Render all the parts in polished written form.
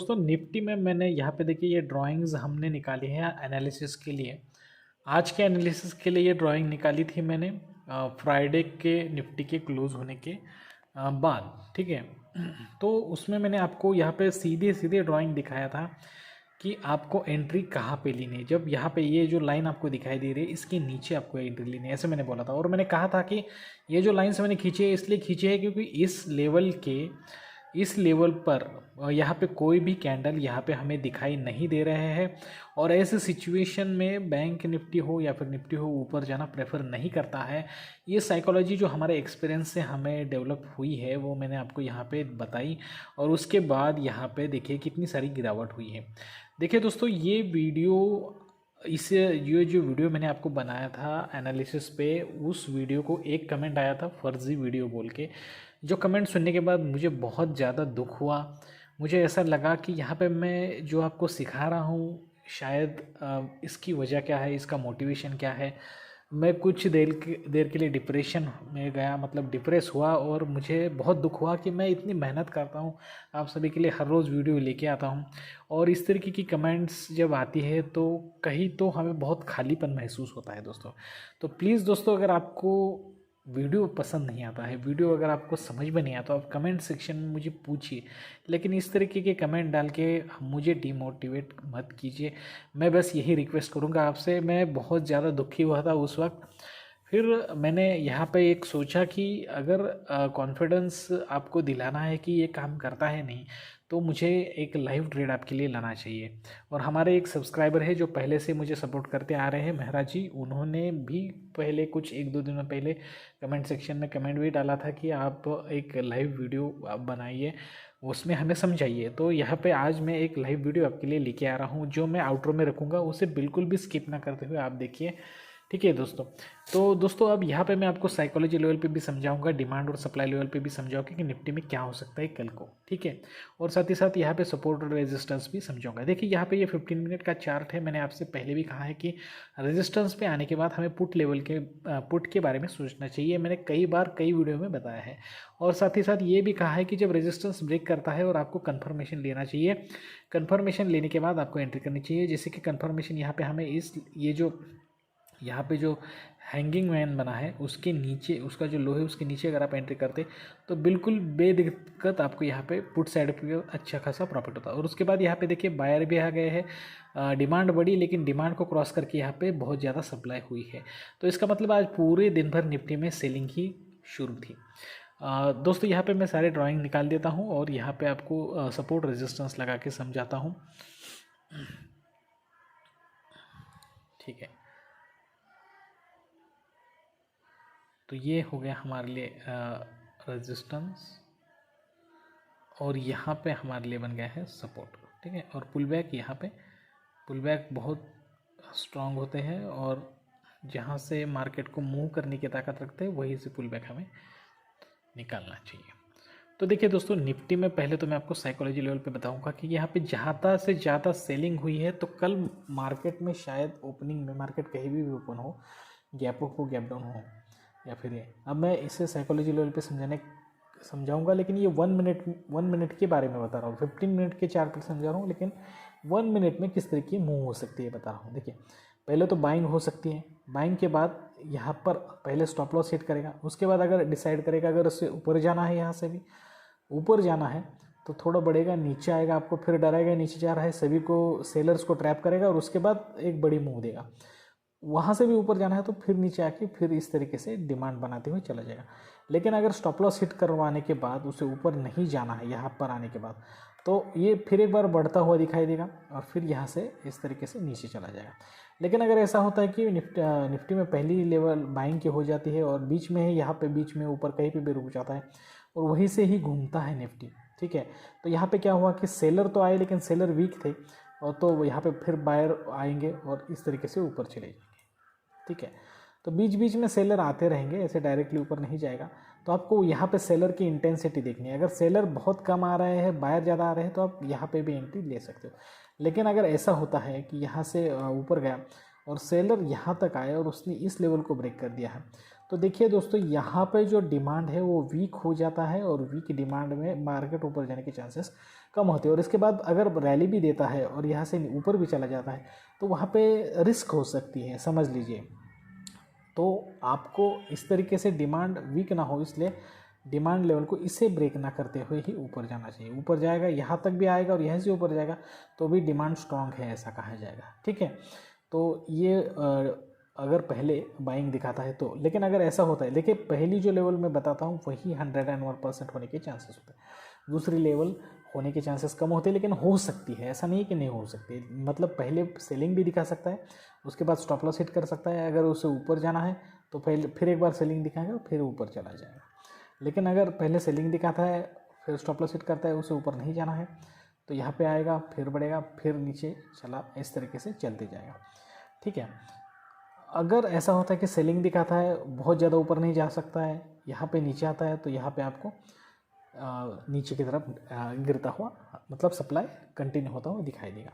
दोस्तों निफ्टी में मैंने यहाँ पे देखिए ये ड्राइंग्स हमने निकाली है एनालिसिस के लिए। आज के एनालिसिस के लिए ये ड्राइंग निकाली थी मैंने फ्राइडे के निफ्टी के क्लोज होने के बाद, ठीक है। तो उसमें मैंने आपको यहाँ पे सीधे सीधे ड्राइंग दिखाया था कि आपको एंट्री कहाँ पे लेनी है। जब यहाँ पे ये जो लाइन आपको दिखाई दे रही है इसके नीचे आपको एंट्री लेनी है, ऐसे मैंने बोला था। और मैंने कहा था कि ये जो लाइन्स मैंने खींची है इसलिए खींची है क्योंकि इस लेवल पर यहाँ पे कोई भी कैंडल यहाँ पे हमें दिखाई नहीं दे रहे हैं। और ऐसे सिचुएशन में बैंक निफ्टी हो या फिर निफ्टी हो ऊपर जाना प्रेफर नहीं करता है। ये साइकोलॉजी जो हमारे एक्सपीरियंस से हमें डेवलप हुई है वो मैंने आपको यहाँ पे बताई। और उसके बाद यहाँ पे देखिए कितनी सारी गिरावट हुई है। देखिए दोस्तों ये जो वीडियो मैंने आपको बनाया था एनालिसिस पे, उस वीडियो को एक कमेंट आया था फर्जी वीडियो बोल के। जो कमेंट सुनने के बाद मुझे बहुत ज़्यादा दुख हुआ। मुझे ऐसा लगा कि यहाँ पे मैं जो आपको सिखा रहा हूँ शायद इसकी वजह क्या है, इसका मोटिवेशन क्या है। मैं कुछ देर के लिए डिप्रेशन में गया, मतलब डिप्रेस हुआ। और मुझे बहुत दुख हुआ कि मैं इतनी मेहनत करता हूँ, आप सभी के लिए हर रोज़ वीडियो लेके आता हूँ, और इस तरीके की कमेंट्स जब आती है तो कहीं तो हमें बहुत खालीपन महसूस होता है दोस्तों। तो प्लीज़ दोस्तों, अगर आपको वीडियो पसंद नहीं आता है, वीडियो अगर आपको समझ में नहीं आता, आप कमेंट सेक्शन में मुझे पूछिए, लेकिन इस तरीके के कमेंट डाल के मुझे डिमोटिवेट मत कीजिए। मैं बस यही रिक्वेस्ट करूँगा आपसे। मैं बहुत ज़्यादा दुखी हुआ था उस वक्त। फिर मैंने यहाँ पे एक सोचा कि अगर कॉन्फिडेंस आपको दिलाना है कि ये काम करता है नहीं, तो मुझे एक लाइव ट्रेड आपके लिए लाना चाहिए। और हमारे एक सब्सक्राइबर है जो पहले से मुझे सपोर्ट करते आ रहे हैं, मेहरा जी, उन्होंने भी पहले कुछ 1-2 दिनों पहले कमेंट सेक्शन में कमेंट भी डाला था कि आप एक लाइव वीडियो आप बनाइए, उसमें हमें समझाइए। तो यहाँ पे आज मैं एक लाइव वीडियो आपके लिए लेके आ रहा हूँ, जो मैं आउटरो में रखूँगा, उसे बिल्कुल भी स्किप ना करते हुए आप देखिए, ठीक है दोस्तों। तो दोस्तों अब यहाँ पे मैं आपको साइकोलॉजी लेवल पे भी समझाऊंगा, डिमांड और सप्लाई लेवल पे भी समझाऊंगा कि निफ्टी में क्या हो सकता है कल को, ठीक है। और साथ ही साथ यहाँ पे सपोर्ट और रेजिस्टेंस भी समझाऊंगा। देखिए यहाँ पे ये 15 मिनट का चार्ट है। मैंने आपसे पहले भी कहा है कि रेजिस्टेंस पे आने के बाद हमें पुट के बारे में सोचना चाहिए। मैंने कई बार कई वीडियो में बताया है। और साथ ही साथ ये भी कहा है कि जब रेजिस्टेंस ब्रेक करता है और आपको कन्फर्मेशन लेना चाहिए, कन्फर्मेशन लेने के बाद आपको एंट्री करनी चाहिए। जैसे कि कन्फर्मेशन यहाँ पे हमें यहाँ पे जो हैंगिंग मैन बना है उसके नीचे, उसका जो लो है उसके नीचे अगर आप एंट्री करते तो बिल्कुल बेदिक्कत आपको यहाँ पे पुट साइड पे अच्छा खासा प्रॉफिट होता है। और उसके बाद यहाँ पे देखिए बायर भी आ गए हैं। डिमांड बढ़ी, लेकिन डिमांड को क्रॉस करके यहाँ पे बहुत ज़्यादा सप्लाई हुई है। तो इसका मतलब आज पूरे दिन भर निफ्टी में सेलिंग ही शुरू थी। दोस्तों यहाँ पे मैं सारे ड्राइंग निकाल देता हूँ और यहाँ पे आपको सपोर्ट रेजिस्टेंस लगा के समझाता हूँ, ठीक है। तो ये हो गया हमारे लिए रेजिस्टेंस, और यहाँ पे हमारे लिए बन गया है सपोर्ट, ठीक है। और पुल बैक, यहाँ पे पुल बैक बहुत स्ट्रांग होते हैं और जहाँ से मार्केट को मूव करने की ताकत रखते हैं वहीं से पुल बैक हमें निकालना चाहिए। तो देखिए दोस्तों निफ्टी में पहले तो मैं आपको साइकोलॉजी लेवल पे बताऊंगा कि यहाँ पे ज़्यादा से ज़्यादा सेलिंग हुई है। तो कल मार्केट में शायद ओपनिंग में मार्केट कहीं भी ओपन हो, गैप अप हो, गैप डाउन हो, या फिर ये, अब मैं इसे साइकोलॉजी लेवल पे समझाऊंगा। लेकिन ये 1 मिनट के बारे में बता रहा हूँ। 15 मिनट के चार्ट पर समझा रहा हूँ, लेकिन 1 मिनट में किस तरीके मूव हो सकती है बता रहा हूँ। देखिए पहले तो बाइंग हो सकती है। बाइंग के बाद यहाँ पर पहले स्टॉप लॉस सेट करेगा, उसके बाद अगर डिसाइड करेगा अगर उससे ऊपर जाना है, यहाँ से भी ऊपर जाना है तो थोड़ा बढ़ेगा, नीचे आएगा, आपको फिर डराएगा नीचे जा रहा है, सभी को सेलर्स को ट्रैप करेगा और उसके बाद एक बड़ी मूव देगा। वहाँ से भी ऊपर जाना है तो फिर नीचे आके फिर इस तरीके से डिमांड बनाते हुए चला जाएगा। लेकिन अगर स्टॉप लॉस हिट करवाने के बाद उसे ऊपर नहीं जाना है, यहाँ पर आने के बाद, तो ये फिर एक बार बढ़ता हुआ दिखाई देगा और फिर यहाँ से इस तरीके से नीचे चला जाएगा। लेकिन अगर ऐसा होता है कि निफ्टी में पहली लेवल बाइंग की हो जाती है और बीच में ही यहाँ पे बीच में ऊपर कहीं पे भी रुक जाता है और वहीं से ही घूमता है निफ्टी, ठीक है। तो यहाँ पे क्या हुआ कि सेलर तो आए लेकिन सेलर वीक थे, और तो यहाँ पे फिर बायर आएंगे और इस तरीके से ऊपर चले जाएंगे, ठीक है। तो बीच बीच में सेलर आते रहेंगे, ऐसे डायरेक्टली ऊपर नहीं जाएगा। तो आपको यहाँ पे सेलर की इंटेंसिटी देखनी है। अगर सेलर बहुत कम आ रहे हैं, बायर ज़्यादा आ रहे हैं, तो आप यहाँ पे भी एंट्री ले सकते हो। लेकिन अगर ऐसा होता है कि यहाँ से ऊपर गया और सेलर यहाँ तक आया और उसने इस लेवल को ब्रेक कर दिया है, तो देखिए दोस्तों, यहाँ पे जो डिमांड है वो वीक हो जाता है और वीक डिमांड में मार्केट ऊपर जाने के चांसेस कम होते हैं। और इसके बाद अगर रैली भी देता है और यहाँ से ऊपर भी चला जाता है तो वहाँ पे रिस्क हो सकती है, समझ लीजिए। तो आपको इस तरीके से डिमांड वीक ना हो, इसलिए डिमांड लेवल को इसे ब्रेक ना करते हुए ही ऊपर जाना चाहिए। ऊपर जाएगा, यहाँ तक भी आएगा और यहाँ से ऊपर जाएगा तो भी डिमांड स्ट्रांग है ऐसा कहा जाएगा, ठीक है। तो ये अगर पहले बाइंग दिखाता है तो, लेकिन अगर ऐसा होता है, देखिए पहली जो लेवल मैं बताता हूँ वही 101% होने के चांसेस होते हैं। दूसरी लेवल होने के चांसेस कम होते हैं, लेकिन हो सकती है, ऐसा नहीं है कि नहीं हो सकती। मतलब पहले सेलिंग भी दिखा सकता है, उसके बाद स्टॉप लॉस हिट कर सकता है। अगर उसे ऊपर जाना है तो पहले फिर एक बार सेलिंग दिखाएगा, फिर ऊपर चला जाएगा। लेकिन अगर पहले सेलिंग दिखाता है फिर स्टॉप लॉस हिट करता है, उसे ऊपर नहीं जाना है तो यहाँ पे आएगा, फिर बढ़ेगा, फिर नीचे चला, इस तरीके से चलते जाएगा, ठीक है। अगर ऐसा होता है कि सेलिंग दिखाता है, बहुत ज़्यादा ऊपर नहीं जा सकता है, यहाँ पे नीचे आता है, तो यहाँ पे आपको नीचे की तरफ गिरता हुआ, मतलब सप्लाई कंटिन्यू होता हुआ दिखाई देगा।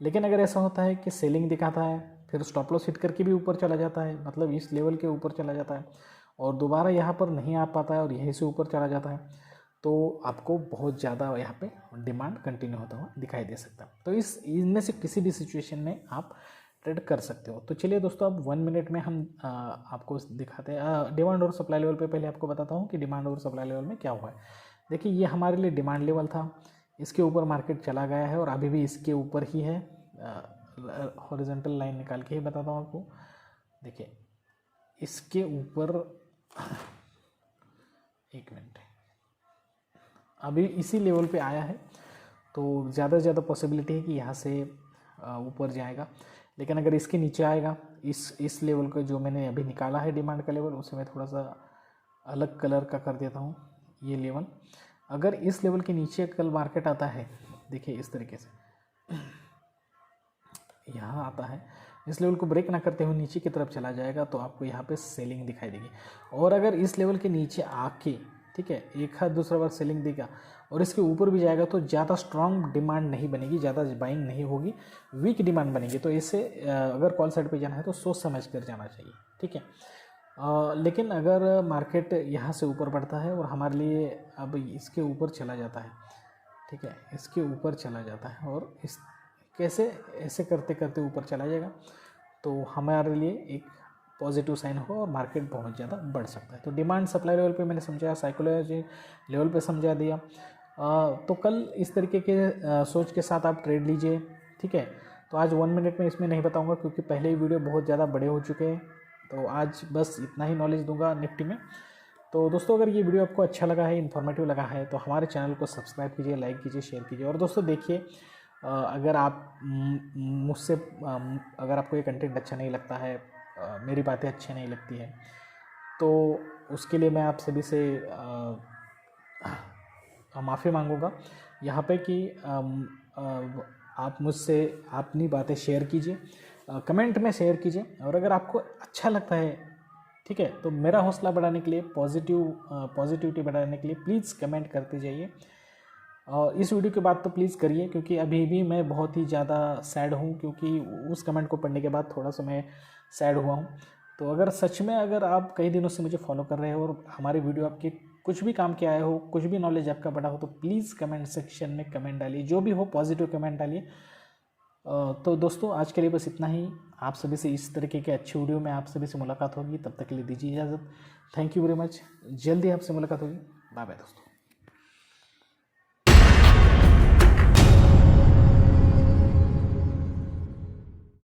लेकिन अगर ऐसा होता है कि सेलिंग दिखाता है, फिर स्टॉप लॉस हिट करके भी ऊपर चला जाता है, मतलब इस लेवल के ऊपर चला जाता है और दोबारा यहाँ पर नहीं आ पाता है और यहीं से ऊपर चला जाता है, तो आपको बहुत ज़्यादा यहाँ पे डिमांड कंटिन्यू होता हुआ दिखाई दे सकता है। तो इनमें से किसी भी सिचुएशन में आप ट्रेड कर सकते हो। तो चलिए दोस्तों, अब 1 मिनट में हम आपको दिखाते हैं डिमांड और सप्लाई लेवल पे। पहले आपको बताता हूँ कि डिमांड और सप्लाई लेवल में क्या हुआ है। देखिए, ये हमारे लिए डिमांड लेवल था, इसके ऊपर मार्केट चला गया है और अभी भी इसके ऊपर ही है। हॉरिजॉन्टल लाइन निकाल के ही बताता हूँ आपको। देखिए, इसके ऊपर एक मिनट, अभी इसी लेवल पे आया है, तो ज़्यादा से ज़्यादा पॉसिबिलिटी है कि यहाँ से ऊपर जाएगा। लेकिन अगर इसके नीचे आएगा, इस लेवल का जो मैंने अभी निकाला है डिमांड का लेवल, उसे मैं थोड़ा सा अलग कलर का कर देता हूँ। ये लेवल, अगर इस लेवल के नीचे कल मार्केट आता है, देखिए इस तरीके से यहाँ आता है, इस लेवल को ब्रेक ना करते हुए नीचे की तरफ चला जाएगा, तो आपको यहाँ पे सेलिंग दिखाई देगी। और अगर इस लेवल के नीचे आके, ठीक है, एक हाथ दूसरा बार सेलिंग देगा और इसके ऊपर भी जाएगा, तो ज़्यादा स्ट्रांग डिमांड नहीं बनेगी, ज़्यादा बाइंग नहीं होगी, वीक डिमांड बनेगी। तो इससे अगर कॉल साइड पे जाना है तो सोच समझ कर जाना चाहिए, ठीक है। लेकिन अगर मार्केट यहाँ से ऊपर बढ़ता है और हमारे लिए अब इसके ऊपर चला जाता है, ठीक है, इसके ऊपर चला जाता है और इस कैसे ऐसे करते करते ऊपर चला जाएगा, तो हमारे लिए एक पॉजिटिव साइन होगा और मार्केट बहुत ज़्यादा बढ़ सकता है। तो डिमांड सप्लाई लेवल पे मैंने समझाया, साइकोलॉजी लेवल पे समझा दिया। तो कल इस तरीके के सोच के साथ आप ट्रेड लीजिए, ठीक है। तो आज 1 मिनट में इसमें नहीं बताऊंगा क्योंकि पहले ही वीडियो बहुत ज़्यादा बड़े हो चुके हैं, तो आज बस इतना ही नॉलेज दूंगा निफ्टी में। तो दोस्तों, अगर ये वीडियो आपको अच्छा लगा है, इन्फॉर्मेटिव लगा है, तो हमारे चैनल को सब्सक्राइब कीजिए, लाइक कीजिए, शेयर कीजिए। और दोस्तों देखिए, अगर आप मुझसे अगर आपको ये कंटेंट अच्छा नहीं लगता है, मेरी बातें अच्छी नहीं लगती है, तो उसके लिए मैं आप सभी से माफ़ी मांगूंगा यहाँ पे कि आप मुझसे अपनी बातें शेयर कीजिए, कमेंट में शेयर कीजिए। और अगर आपको अच्छा लगता है, ठीक है, तो मेरा हौसला बढ़ाने के लिए, पॉजिटिविटी बढ़ाने के लिए प्लीज़ कमेंट करते जाइए। और इस वीडियो के बाद तो प्लीज़ करिए, क्योंकि अभी भी मैं बहुत ही ज़्यादा सैड हूँ, क्योंकि उस कमेंट को पढ़ने के बाद थोड़ा सा मैं सैड हुआ हूँ। तो अगर सच में अगर आप कई दिनों से मुझे फॉलो कर रहे हो और हमारी वीडियो आपके कुछ भी काम के आए हो, कुछ भी नॉलेज आपका बढ़ा हो, तो प्लीज़ कमेंट सेक्शन में कमेंट डालिए, जो भी हो पॉजिटिव कमेंट डालिए। तो दोस्तों, आज के लिए बस इतना ही। आप सभी से इस तरीके के अच्छे वीडियो में आप सभी से मुलाकात होगी, तब तक के लिए दीजिए इजाज़त। थैंक यू वेरी मच, जल्दी आपसे मुलाकात होगी। बाय बाय दोस्तों।